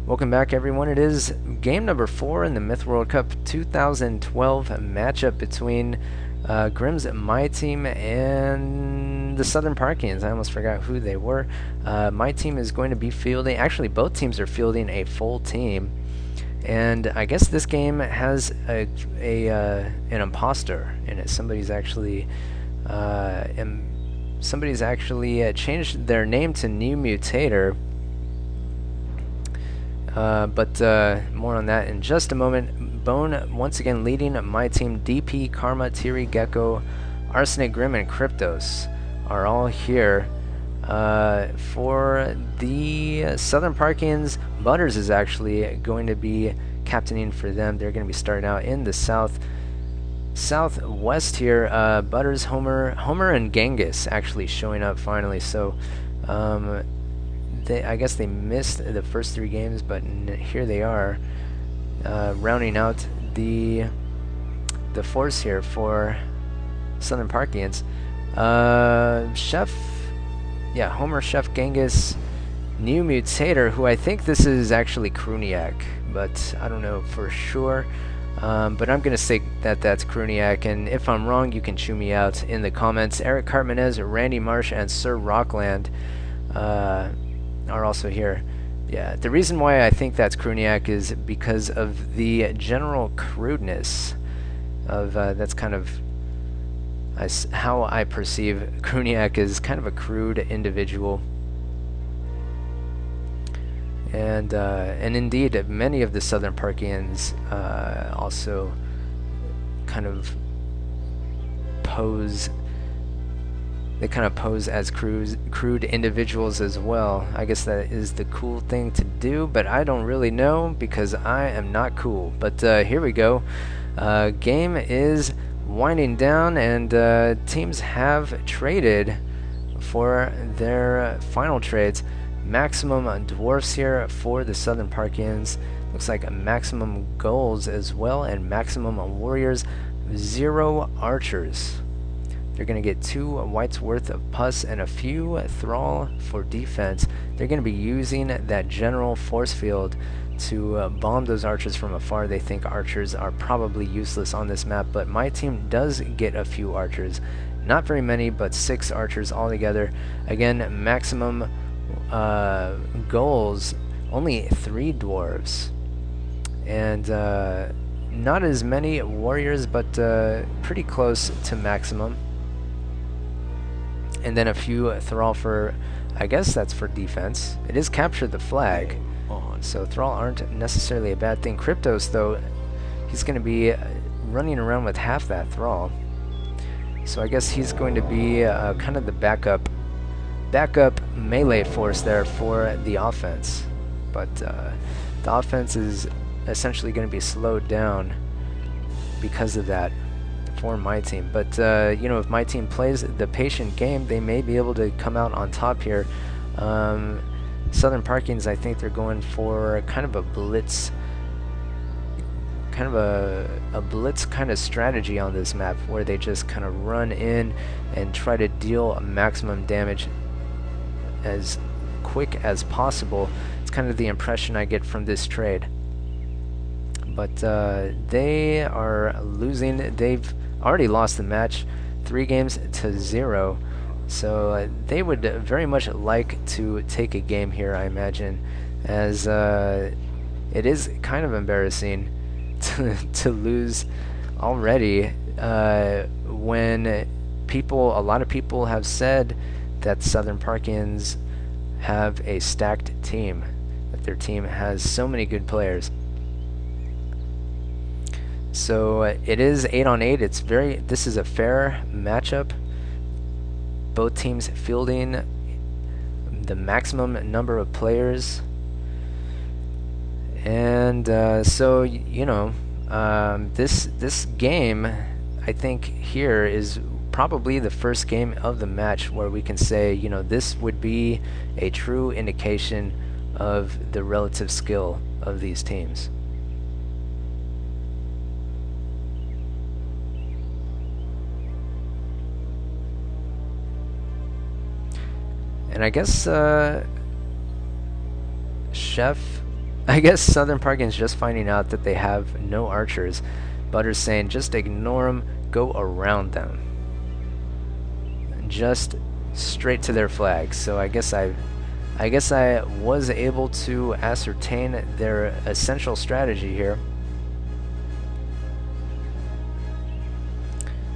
Welcome back, everyone. It is game number 4 in the Myth World Cup 2012 matchup between Grimm's My Team and the Southern Parkians. I almost forgot who they were. My team is going to be fielding, actually both teams are fielding a full team. And I guess this game has an imposter in it. Somebody's actually changed their name to NewMutator. But more on that in just a moment. Bone once again leading my team. DP, Karma, Tiri, Gecko, Arsenic, Grim, and Kryptos are all here. For the Southern Parkians, Butters is actually going to be captaining for them. They're going to be starting out in the southwest here. Butters, Homer, and Ghengis actually showing up finally. So I guess they missed the first 3 games, but here they are, rounding out the force here for Southern Parkians. Chef, yeah, Homer, Chef, Ghengis, NewMutator, who I think this is actually Kruniak, but I don't know for sure. But I'm gonna say that that's Kruniak, and if I'm wrong, you can chew me out in the comments. Eric Cartmanez, Randy Marsh, and Sir Rockland are also here. Yeah, the reason why I think that's Kruniak is because of the general crudeness of that's kind of how I perceive Kruniak is kind of a crude individual. And indeed, many of the Southern Parkians also kind of pose. They kind of pose as crude individuals as well. I guess that is the cool thing to do, but I don't really know because I am not cool. But here we go. Game is winding down, and teams have traded for their final trades. Maximum dwarfs here for the Southern Parkians. Looks like a maximum goals as well, and maximum warriors. 0 archers. They're going to get 2 whites worth of pus and a few thrall for defense. They're going to be using that general force field to bomb those archers from afar. They think archers are probably useless on this map, but my team does get a few archers. Not very many, but 6 archers altogether. Again, maximum goals, only 3 dwarves. And not as many warriors, but pretty close to maximum. And then a few thrall for, I guess that's for defense. It is capture the flag, so thrall aren't necessarily a bad thing. Kryptos, though, he's going to be running around with half that thrall, so I guess he's going to be kind of the backup melee force there for the offense. But the offense is essentially going to be slowed down because of that for my team. But you know, if my team plays the patient game, they may be able to come out on top here. Southern Parkians, I think they're going for kind of a blitz, kind of strategy on this map, where they just kind of run in and try to deal maximum damage as quick as possible. It's kind of the impression I get from this trade. But they are losing. They've already lost the match 3-0, so they would very much like to take a game here, I imagine, as it is kind of embarrassing to lose already when a lot of people have said that Southern Parkians have a stacked team, that their team has so many good players. So it is 8-on-8. This is a fair matchup. Both teams fielding the maximum number of players, and so you know, this game, I think here is probably the first game of the match where we can say, you know, this would be a true indication of the relative skill of these teams. And I guess Chef I guess Southern Parkin's just finding out that they have no archers. Butter's saying just ignore them, go around them. Just straight to their flags. So I guess I was able to ascertain their essential strategy here.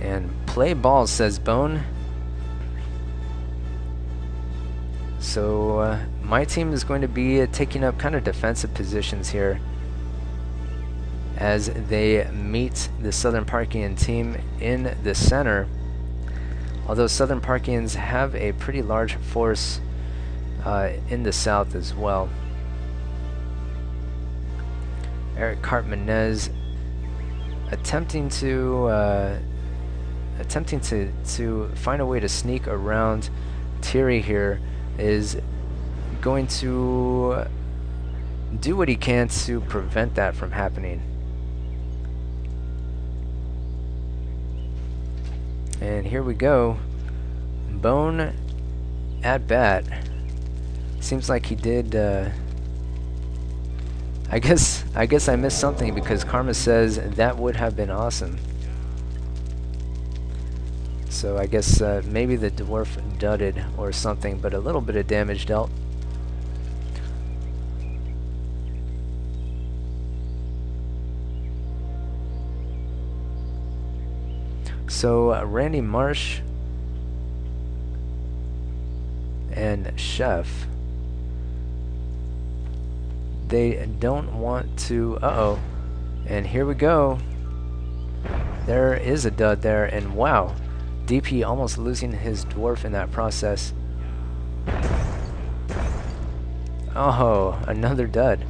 And play ball, says Bone. So my team is going to be taking up kind of defensive positions here as they meet the Southern Parkian team in the center. Although Southern Parkians have a pretty large force in the south as well. Eric Cartmanez attempting to find a way to sneak around Thierry here, is going to do what he can to prevent that from happening. And here we go. Bone at bat. Seems like he did. I guess I missed something, because Karma says that would have been awesome. So I guess maybe the dwarf dudded or something, but a little bit of damage dealt. So Randy Marsh and Chef, they don't want to. Uh-oh. And here we go. There is a dud there, and wow. DP almost losing his dwarf in that process. Oh, another dud.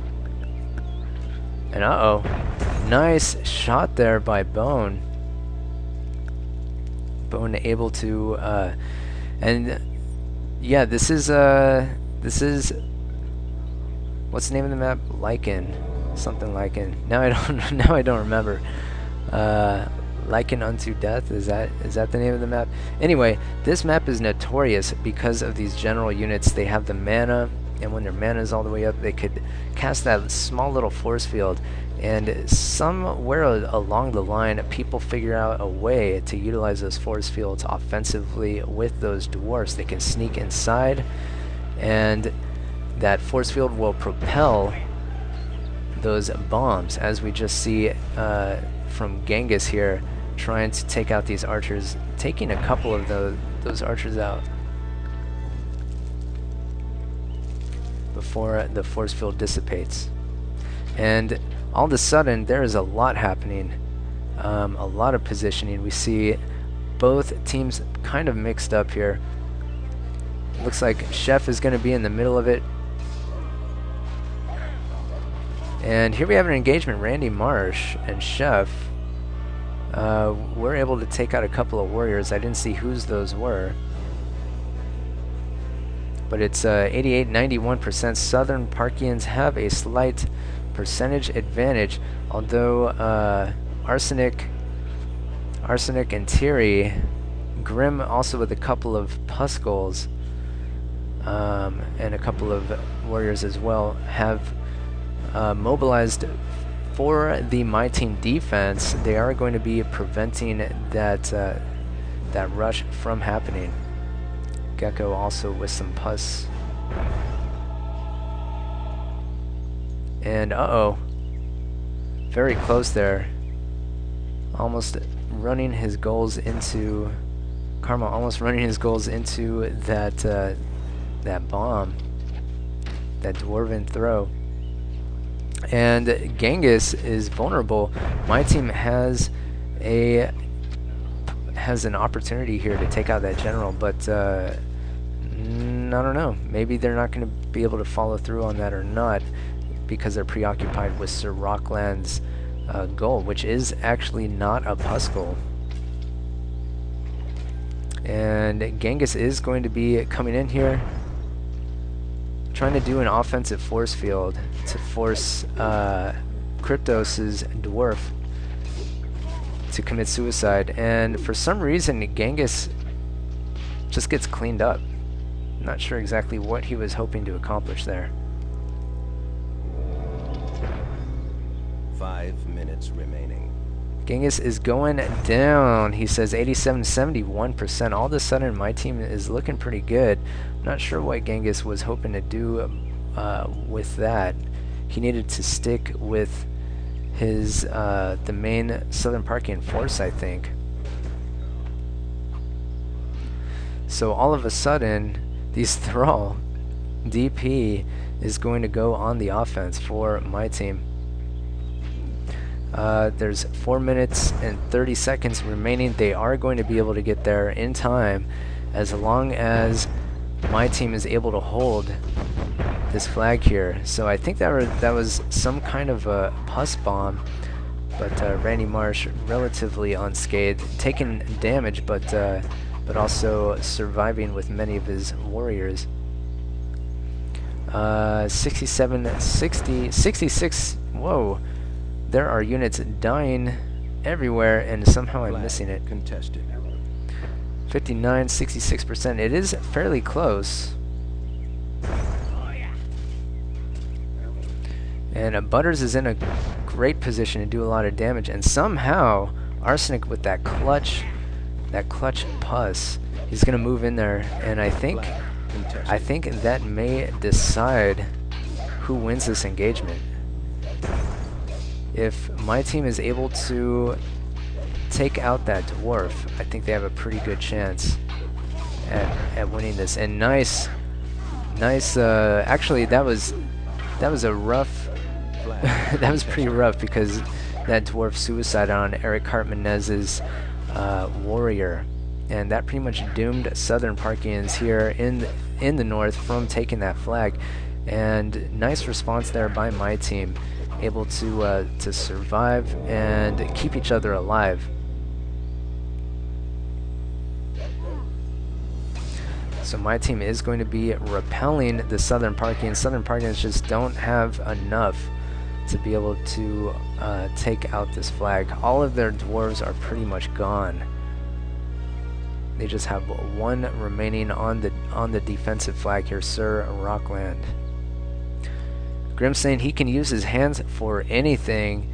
And uh-oh. Nice shot there by Bone. Bone able to, and yeah, this is, what's the name of the map? Lichen. Something Lichen. Now I don't remember. Liken unto Death, is that the name of the map? Anyway, this map is notorious because of these general units. They have the mana, and when their mana is all the way up, they could cast that small little force field, and somewhere along the line, people figure out a way to utilize those force fields offensively with those dwarfs. They can sneak inside, and that force field will propel those bombs, as we just see from Ghengis here, trying to take out these archers, taking a couple of those archers out before the force field dissipates. And all of a sudden, there is a lot happening, a lot of positioning. We see both teams kind of mixed up here. Looks like Chef is going to be in the middle of it. And here we have an engagement. Randy Marsh and Chef were able to take out a couple of warriors. I didn't see whose those were. But it's 88-91%. Southern Parkians have a slight percentage advantage, although Arsenic and Thierry, Grim also with a couple of Puskulls and a couple of warriors as well, have mobilized for the My Team defense. They are going to be preventing that rush from happening. Gecko also with some pus. And uh-oh. Very close there. Almost running his goals into... Karma almost running his goals into that, that bomb. That dwarven throw. And Ghengis is vulnerable. My team has an opportunity here to take out that general, but I don't know. Maybe they're not going to be able to follow through on that or not, because they're preoccupied with Sir Rockland's goal, which is actually not a Puskul. And Ghengis is going to be coming in here, trying to do an offensive force field to force Kryptos' dwarf to commit suicide. And for some reason, Ghengis just gets cleaned up. Not sure exactly what he was hoping to accomplish there. 5 minutes remaining. Ghengis is going down. He says 87, 71%. All of a sudden, my team is looking pretty good. Not sure what Ghengis was hoping to do with that. He needed to stick with his the main Southern Parking force, I think. So all of a sudden, these Thrall DP is going to go on the offense for my team. There's 4 minutes and 30 seconds remaining. They are going to be able to get there in time as long as my team is able to hold this flag here. So I think that was some kind of a pus bomb, but Randy Marsh relatively unscathed, taking damage, but also surviving with many of his warriors. 67, 60, 66. Whoa. There are units dying everywhere, and somehow I'm missing it. Contested. 59, 66%. It is fairly close. And Butters is in a great position to do a lot of damage, and somehow Arsenic with that clutch pus, he's gonna move in there, and I think that may decide who wins this engagement. If my team is able to take out that dwarf, I think they have a pretty good chance at winning this. And nice. Actually, that was a rough. That was pretty rough because that dwarf suicide on Eric Cartmanez's warrior, and that pretty much doomed Southern Parkians here in the north from taking that flag. And nice response there by my team, able to survive and keep each other alive. So my team is going to be repelling the Southern Parkians. Southern Parkians just don't have enough to be able to take out this flag. All of their dwarves are pretty much gone. They just have one remaining on the defensive flag here, Sir Rockland. Grim saying he can use his hands for anything,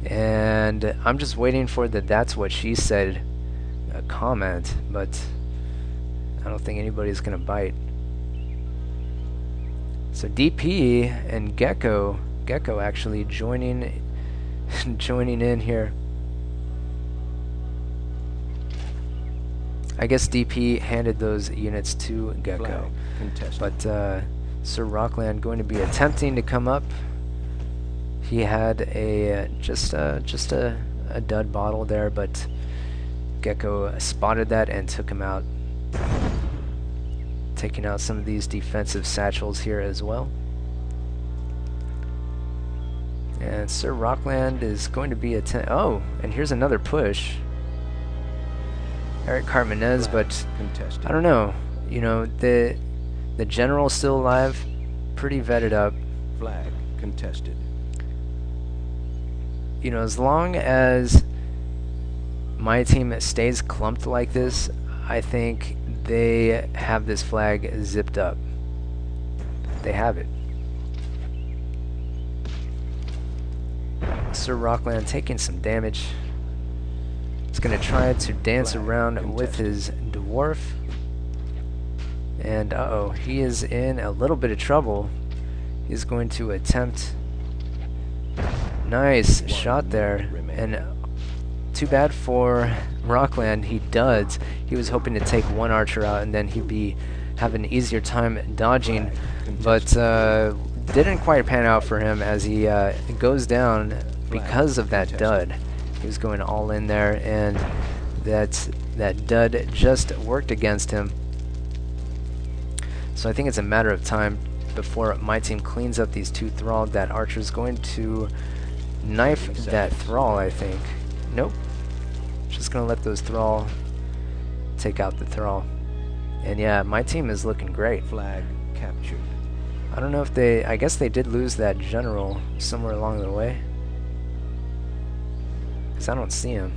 and I'm just waiting for the "that's what she said" comment, but I don't think anybody's gonna bite. So DP and Gecko actually joining in here. I guess DP handed those units to Gecko, but Sir Rockland going to be attempting to come up. He had a just a dud bottle there, but Gecko spotted that and took him out, taking out some of these defensive satchels here as well. And Sir Rockland is going to be oh, and here's another push. Eric Cartmanez, but I don't know. You know, the general's still alive, pretty vetted up. Flag contested. You know, as long as my team stays clumped like this, I think they have this flag zipped up. They have it. Sir Rockland taking some damage. He's going to try to dance around with his dwarf. And uh-oh, he is in a little bit of trouble. He's going to attempt. Nice shot there. And too bad for Rockland, he duds. He was hoping to take one archer out and then he'd have an easier time dodging, but didn't quite pan out for him as he goes down because of that dud. He was going all in there, and that dud just worked against him. So I think it's a matter of time before my team cleans up these two Thrall. That archer's going to knife that Thrall, I think. Nope. Just gonna let those Thrall take out the Thrall. And yeah, my team is looking great. Flag captured. I don't know if I guess they did lose that general somewhere along the way, because I don't see him.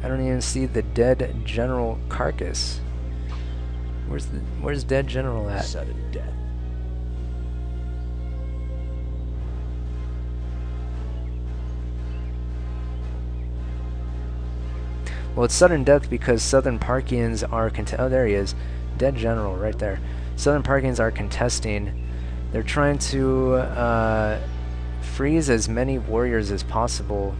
I don't even see the dead general carcass. Where's Dead General at? Sudden death. Well, it's sudden death because Southern Parkians are oh, there he is. Dead General right there. Southern Parkians are contesting. They're trying to freeze as many warriors as possible,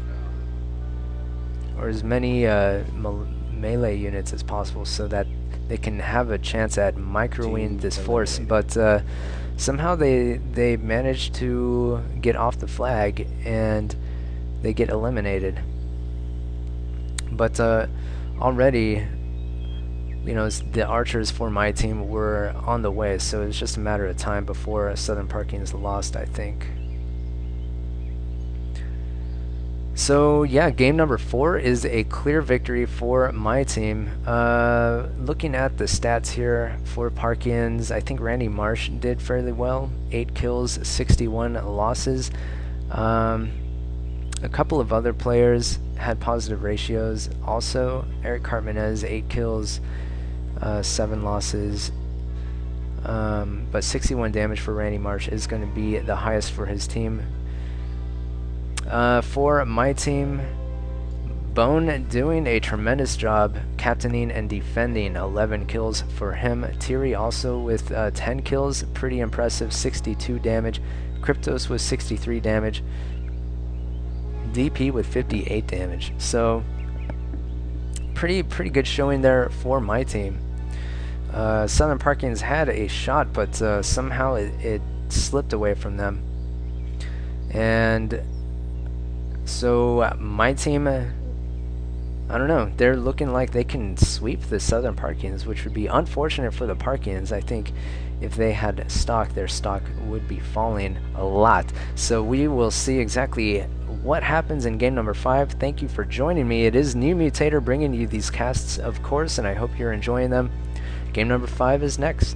or as many melee units as possible, so that they can have a chance at microing this force. But somehow they managed to get off the flag and they get eliminated. But already, you know, the archers for my team were on the way, so it's just a matter of time before Southern Parkians lost, I think. So yeah, game number 4 is a clear victory for my team. Looking at the stats here for Parkians, I think Randy Marsh did fairly well. 8 kills, 61 losses. A couple of other players had positive ratios also. Eric Cartmanez, 8 kills, 7 losses. But 61 damage for Randy Marsh is going to be the highest for his team. For my team, Bone doing a tremendous job captaining and defending, 11 kills for him. Thierry also with 10 kills, pretty impressive, 62 damage. Cryptos with 63 damage. DP with 58 damage. So pretty good showing there for my team. Southern Parkians had a shot, but somehow it slipped away from them. And so my team, I don't know, they're looking like they can sweep the Southern Parkians, which would be unfortunate for the Parkians. I think if they had stock, their stock would be falling a lot. So we will see exactly what happens in game number 5. Thank you for joining me. It is NewMutator bringing you these casts, of course, and I hope you're enjoying them. Game number 5 is next.